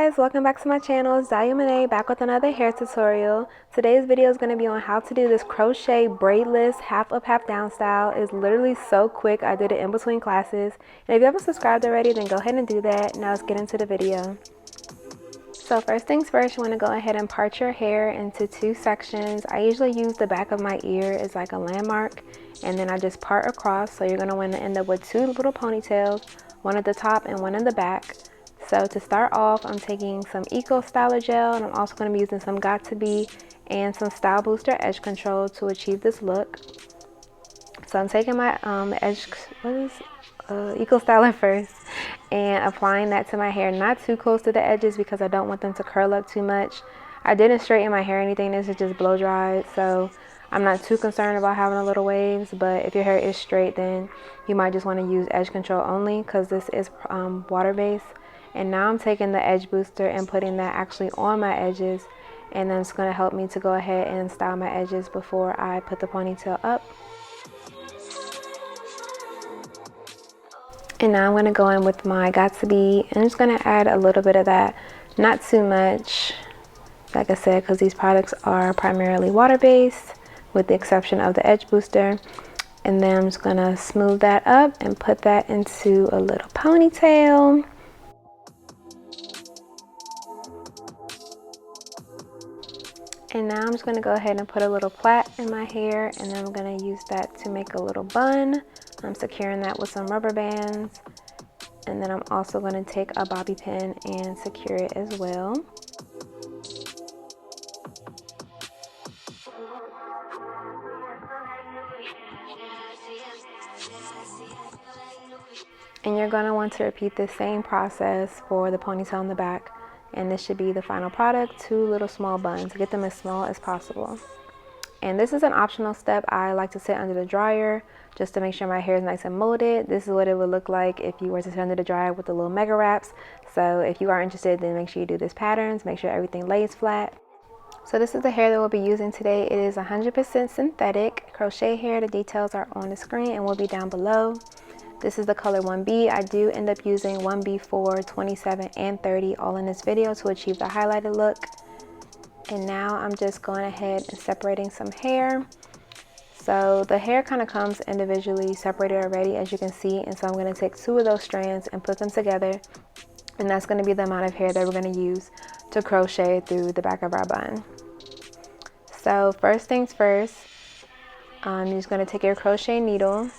guys, welcome back to my channel. It's Zayumane back with another hair tutorial. Today's video is going to be on how to do this crochet braidless half up half down style. It's literally so quick. I did it in between classes, and if you haven't subscribed already, then go ahead and do that. Now let's get into the video. So first things first, you want to go ahead and part your hair into two sections. I usually use the back of my ear as like a landmark, and then I just part across. So you're going to want to end up with two little ponytails, one at the top and one in the back. So to start off, I'm taking some Eco Styler gel, and I'm also going to be using some Got To Be and some Style Booster Edge Control to achieve this look. So I'm taking my Eco Styler first and applying that to my hair, not too close to the edges because I don't want them to curl up too much. I didn't straighten my hair or anything. This is just blow dried, so I'm not too concerned about having a little waves. But if your hair is straight, then you might just want to use edge control only because this is water based. And now I'm taking the edge booster and putting that actually on my edges, and then it's going to help me to go ahead and style my edges before I put the ponytail up. And now I'm going to go in with my Got To Be, and I'm just going to add a little bit of that, not too much, like I said, because these products are primarily water based with the exception of the edge booster. And then I'm just going to smooth that up and put that into a little ponytail. And now I'm just going to go ahead and put a little plait in my hair, and then I'm going to use that to make a little bun. I'm securing that with some rubber bands, and then I'm also going to take a bobby pin and secure it as well. And you're going to want to repeat the same process for the ponytail in the back. And this should be the final product, two little small buns. Get them as small as possible. And this is an optional step. I like to sit under the dryer just to make sure my hair is nice and molded. This is what it would look like if you were to sit under the dryer with the little mega wraps. So if you are interested, then make sure you do this patterns. Make sure everything lays flat. So this is the hair that we'll be using today. It is 100% synthetic crochet hair. The details are on the screen and will be down below. This is the color 1B. I do end up using 1B4, 27, and 30 all in this video to achieve the highlighted look. And now I'm just going ahead and separating some hair. So the hair kind of comes individually separated already, as you can see. And so I'm going to take two of those strands and put them together. And that's going to be the amount of hair that we're going to use to crochet through the back of our bun. So first things first, you're just going to take your crochet needle,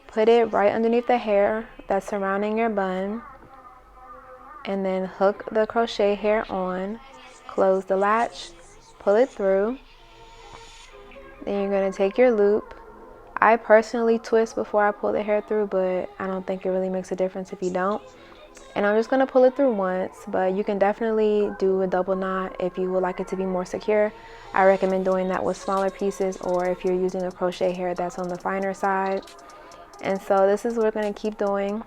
put it right underneath the hair that's surrounding your bun, and then hook the crochet hair on, close the latch, pull it through. Then you're going to take your loop. I personally twist before I pull the hair through, but I don't think it really makes a difference if you don't. And I'm just going to pull it through once, but you can definitely do a double knot if you would like it to be more secure. I recommend doing that with smaller pieces, or if you're using a crochet hair that's on the finer side. And so this is what we're going to keep doing.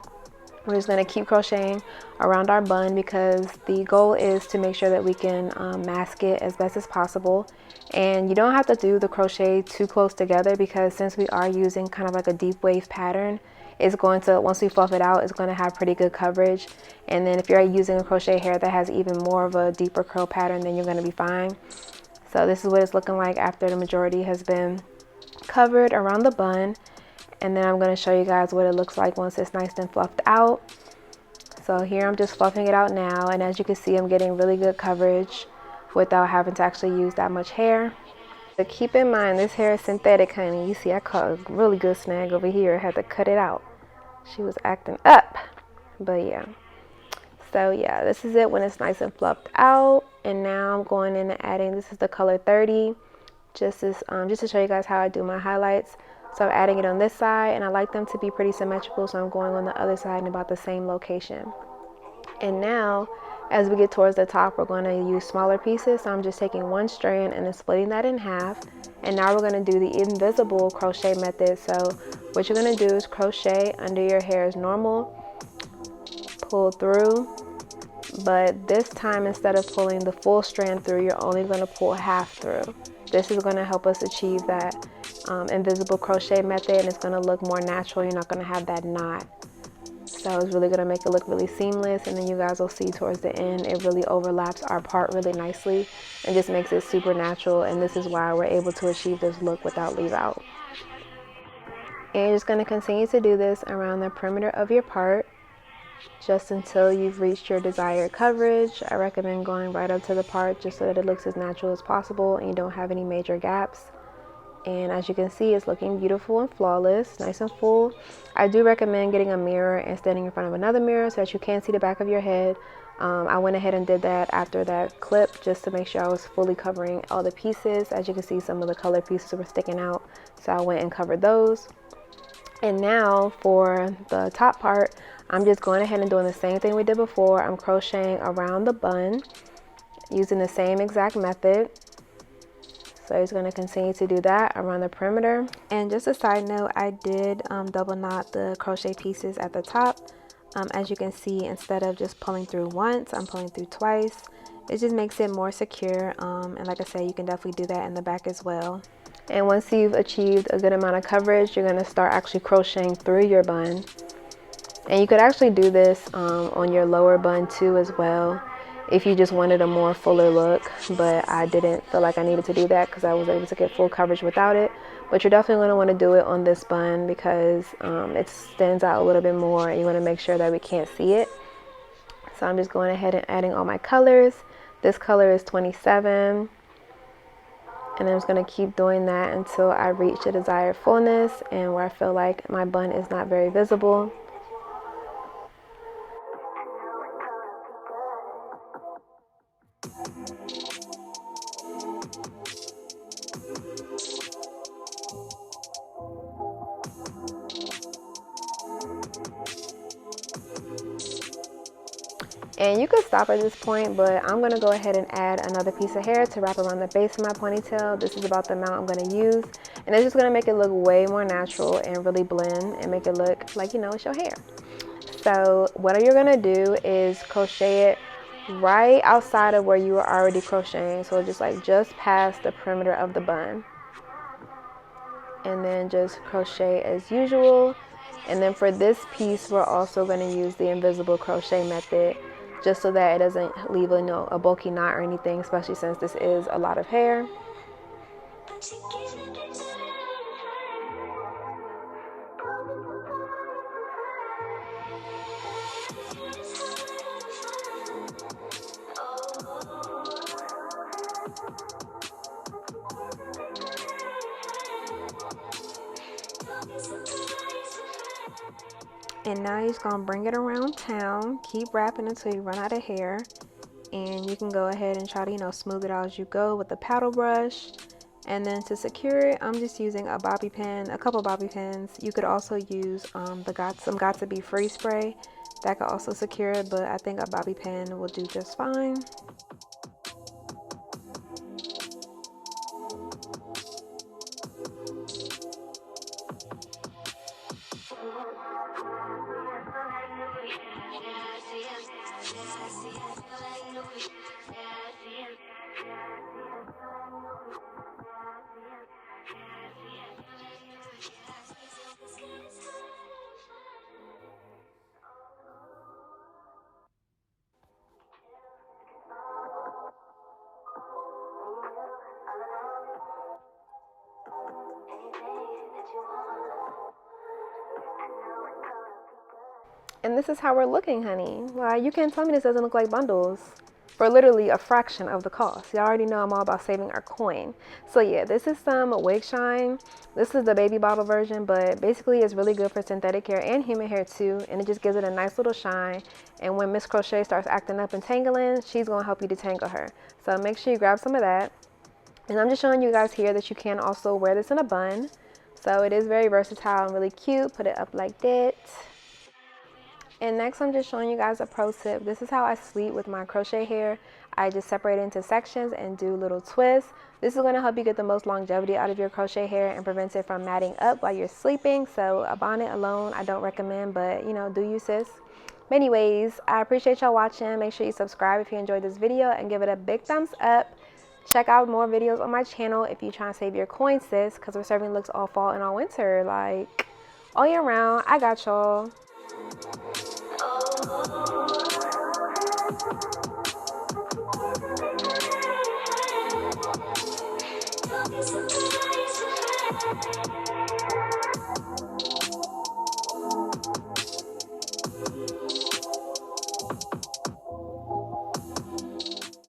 We're just going to keep crocheting around our bun because the goal is to make sure that we can mask it as best as possible. And you don't have to do the crochet too close together because since we are using kind of like a deep wave pattern, it's going to, once we fluff it out, it's going to have pretty good coverage. And then if you're using a crochet hair that has even more of a deeper curl pattern, then you're going to be fine. So this is what it's looking like after the majority has been covered around the bun. And then I'm going to show you guys what it looks like once it's nice and fluffed out. So here I'm just fluffing it out now, and as you can see, I'm getting really good coverage without having to actually use that much hair. But keep in mind, this hair is synthetic, honey. You see I caught a really good snag over here. I had to cut it out. She was acting up. But yeah. So yeah, this is it when it's nice and fluffed out. And now I'm going in and adding, this is the color 30, just to show you guys how I do my highlights. So I'm adding it on this side, and I like them to be pretty symmetrical, so I'm going on the other side in about the same location. And now, as we get towards the top, we're going to use smaller pieces. So I'm just taking one strand and then splitting that in half. And now we're going to do the invisible crochet method. So what you're going to do is crochet under your hair as normal, pull through, but this time instead of pulling the full strand through, you're only going to pull half through. This is going to help us achieve that invisible crochet method, and it's going to look more natural. You're not going to have that knot. So it's really gonna make it look really seamless, and then you guys will see towards the end it really overlaps our part really nicely and just makes it super natural, and this is why we're able to achieve this look without leave out. And you're just gonna continue to do this around the perimeter of your part just until you've reached your desired coverage. I recommend going right up to the part just so that it looks as natural as possible and you don't have any major gaps. And as you can see, it's looking beautiful and flawless, nice and full. I do recommend getting a mirror and standing in front of another mirror so that you can see the back of your head. I went ahead and did that after that clip just to make sure I was fully covering all the pieces. As you can see, some of the color pieces were sticking out, so I went and covered those. And now for the top part, I'm just going ahead and doing the same thing we did before. I'm crocheting around the bun using the same exact method. So I'm just going to continue to do that around the perimeter. And just a side note, I did double knot the crochet pieces at the top. As you can see, instead of just pulling through once, I'm pulling through twice. It just makes it more secure. And like I said, you can definitely do that in the back as well. And once you've achieved a good amount of coverage, you're going to start actually crocheting through your bun. And you could actually do this on your lower bun too as well, if you just wanted a more fuller look, but I didn't feel like I needed to do that because I was able to get full coverage without it. But you're definitely going to want to do it on this bun because it stands out a little bit more and you want to make sure that we can't see it. So I'm just going ahead and adding all my colors. This color is 27, and I'm just going to keep doing that until I reach the desired fullness and where I feel like my bun is not very visible. And you could stop at this point, but I'm going to go ahead and add another piece of hair to wrap around the base of my ponytail. This is about the amount I'm going to use, and it's just going to make it look way more natural and really blend and make it look like, you know, it's your hair. So what you're going to do is crochet it right outside of where you were already crocheting, so just past the perimeter of the bun, and then just crochet as usual. And then for this piece, we're also going to use the invisible crochet method, just so that it doesn't leave a bulky knot or anything, especially since this is a lot of hair. And now you're just gonna bring it around town, keep wrapping until you run out of hair, and you can go ahead and try to, you know, smooth it out as you go with the paddle brush. And then to secure it, I'm just using a bobby pin, a couple bobby pins. You could also use some Got To Be Free spray. That could also secure it, but I think a bobby pin will do just fine. And this is how we're looking, honey. Well, you can't tell me this doesn't look like bundles for literally a fraction of the cost. Y'all already know I'm all about saving our coin. So yeah, this is some wig shine. This is the baby bottle version, but basically it's really good for synthetic hair and human hair too, and it just gives it a nice little shine. And when Miss Crochet starts acting up and tangling, she's gonna help you detangle her. So make sure you grab some of that. And I'm just showing you guys here that you can also wear this in a bun. So it is very versatile and really cute. Put it up like that. And next I'm just showing you guys a pro tip. This is how I sleep with my crochet hair. I just separate it into sections and do little twists. This is going to help you get the most longevity out of your crochet hair and prevents it from matting up while you're sleeping. So a bonnet alone I don't recommend, but you know, do you, sis? But anyways, I appreciate y'all watching. Make sure you subscribe if you enjoyed this video and give it a big thumbs up. Check out more videos on my channel if you're trying to save your coins, sis, because we're serving looks all fall and all winter, like all year round. I got y'all.